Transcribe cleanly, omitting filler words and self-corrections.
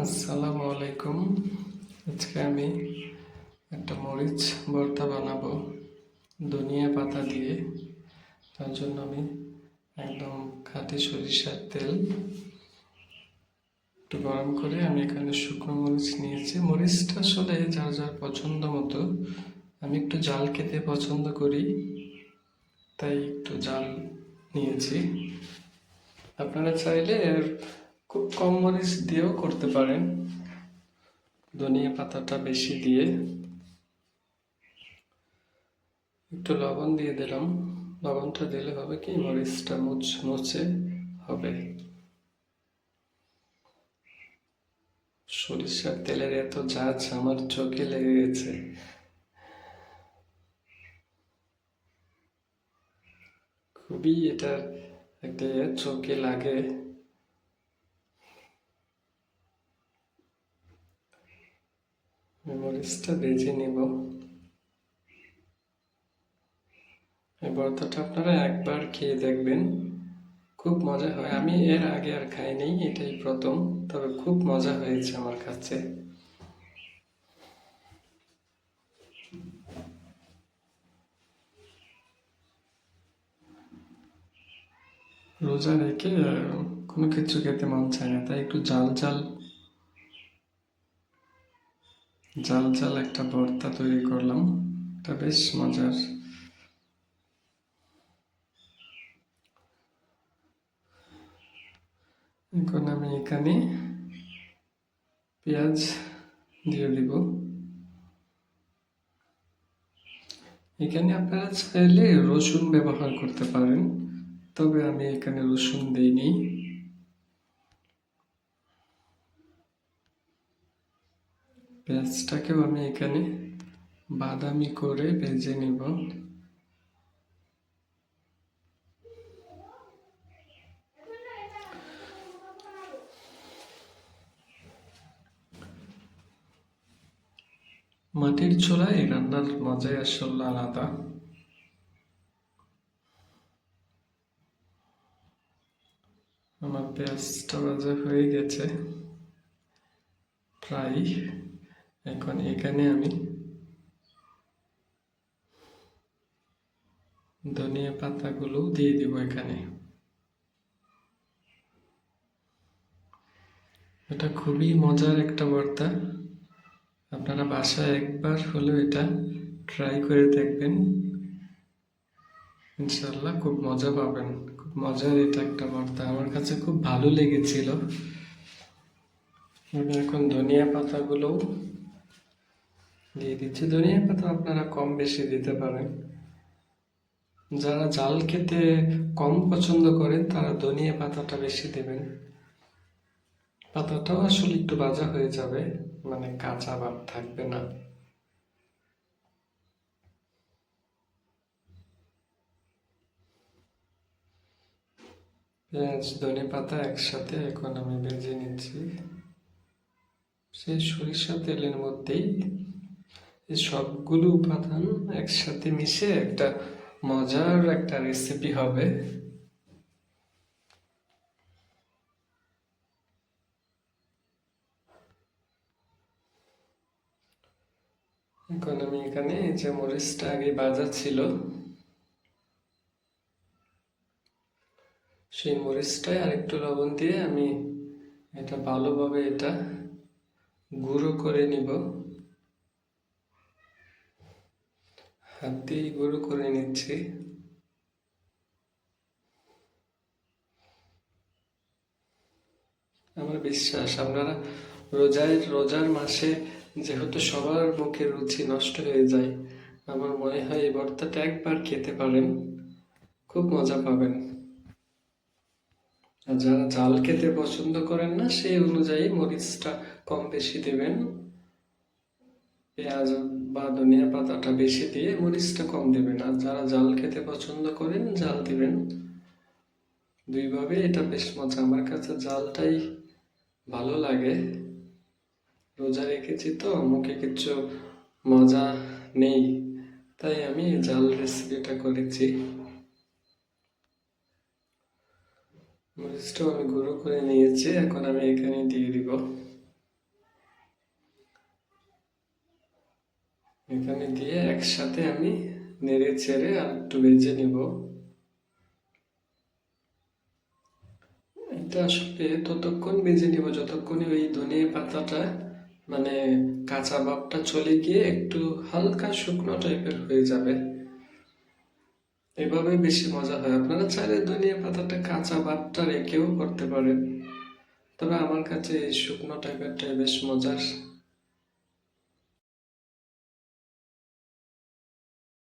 আসসালামু আলাইকুম। আজকে আমি একটা মরিচ ভর্তা বানাবো ধনিয়া পাতা দিয়ে। তার জন্য আমি একদম খাঁটি সরিষার তেল একটু গরম করে আমি এখানে শুকনো মরিচ নিয়েছি। মরিচটা আসলে যার যার পছন্দ মতো, আমি একটু ঝাল খেতে পছন্দ করি, তাই একটু ঝাল নিয়েছি। আপনারা চাইলে খুব কম মরিচ দিয়েও করতে পারেন, ধনিয়া পাতাটা বেশি দিয়ে। একটু লবণ দিয়ে দিলাম। লবণটা দিলে হবে কি, মরিচটা মুচমুচে হবে। সরিষার তেলের এত ঝাঁজ আমার চোখে লেগে গেছে। খুবই এটা একটা চোখে লাগে। মরিচটা ভেজে নিব। এই ভর্তাটা আপনারা একবার খেয়ে দেখবেন, খুব মজা হয়। আমি এর আগে আর খাইনি, এটাই প্রথম, তবে খুব মজা হয়েছে আমার কাছে। রোজা রেখে কোনো কিছু খেতে মন চায় না, তাই একটু ঝাল ঝাল ঝাল ঝাল একটা ভর্তা তৈরি করলাম। এটা বেশ মজার। এখন আমি এখানে পেঁয়াজ দিয়ে দিব। এখানে আপনারা চাইলে রসুন ব্যবহার করতে পারেন, তবে আমি এখানে রসুন দিইনি। পেঁয়াজটাকেও আমি এখানে বাদামি করে ভেজে নিব। মাটির চুলায় রান্নার মজাই আসলে আলাদা। আমার পেঁয়াজটা ভাজা হয়ে গেছে প্রায়। এখন এখানে আমি ধনিয়া পাতাগুলো দিয়ে দিব এখানে। এটা খুবই মজার একটা ভর্তা। আপনারা বাসায় একবার হলেও এটা ট্রাই করে দেখবেন, ইনশাল্লাহ খুব মজা পাবেন। খুব মজার এটা একটা ভর্তা, আমার কাছে খুব ভালো লেগেছিল। আমি এখন ধনিয়া পাতাগুলো দিয়ে দিচ্ছি। ধনিয়া পাতা আপনারা কম বেশি দিতে পারেন। যারা ঝাল খেতে কম পছন্দ করেন তারা ধনিয়া পাতাটা বেশি দেবেন। পাতাটাও আসলে একটু ভাজা হয়ে যাবে, মানে কাঁচা ভাব থাকবে না। পেঁয়াজ ধনে পাতা একসাথে এখন আমি ভেজে নিচ্ছি। সেই সরিষা তেলের মধ্যেই এই সবগুলো উপাদান একসাথে মিশে একটা মজার একটা রেসিপি হবে। এখন আমি এখানে যে মরিচটা আগে ভাজা ছিল, সেই মরিচটায় আরেকটু লবণ দিয়ে আমি এটা ভালোভাবে এটা গুঁড়ো করে নিব। হাত দিয়ে গুঁড়ো করে নিচ্ছি। আমার বিশ্বাস আপনারা রোজার মাসে যেহেতু সবার মুখে রুচি নষ্ট হয়ে যায়, আমার মনে হয় এই ভর্তাটা একবার খেতে পারেন, খুব মজা পাবেন। আর যারা ঝাল খেতে পছন্দ করেন না, সেই অনুযায়ী মরিচটা কম বেশি দেবেন। পেঁয়াজ বা ধনিয়া পাতাটা বেশি দিয়ে মরিচটা কম দেবেন। আর যারা ঝাল খেতে পছন্দ করেন ঝাল দিবেন। দুইভাবে এটা বেশ মজা। আমার কাছে ঝালটাই ভালো লাগে। রোজা রেখেছি তো, মুখে কিছু মজা নেই, তাই আমি ঝাল রেসিপিটা করেছি। মরিচটাও আমি গুঁড়ো করে নিয়েছি, এখন আমি এখানে দিয়ে দিব। এখানে দিয়ে একসাথে আমি নেড়ে চেড়ে আর একটু ভেজে নিব। এটা আসলে ততক্ষণ ভেজে নিব যতক্ষণে ওই ধনিয়া পাতাটা মানে কাঁচা ভাবটা চলে গিয়ে একটু হালকা শুকনো টাইপের হয়ে যাবে। এভাবে বেশি মজা হয়। আপনারা চাইলে ধনিয়া পাতাটা কাঁচা ভাবটা রেখেও করতে পারেন, তবে আমার কাছে এই শুকনো টাইপেরটাই বেশ মজার।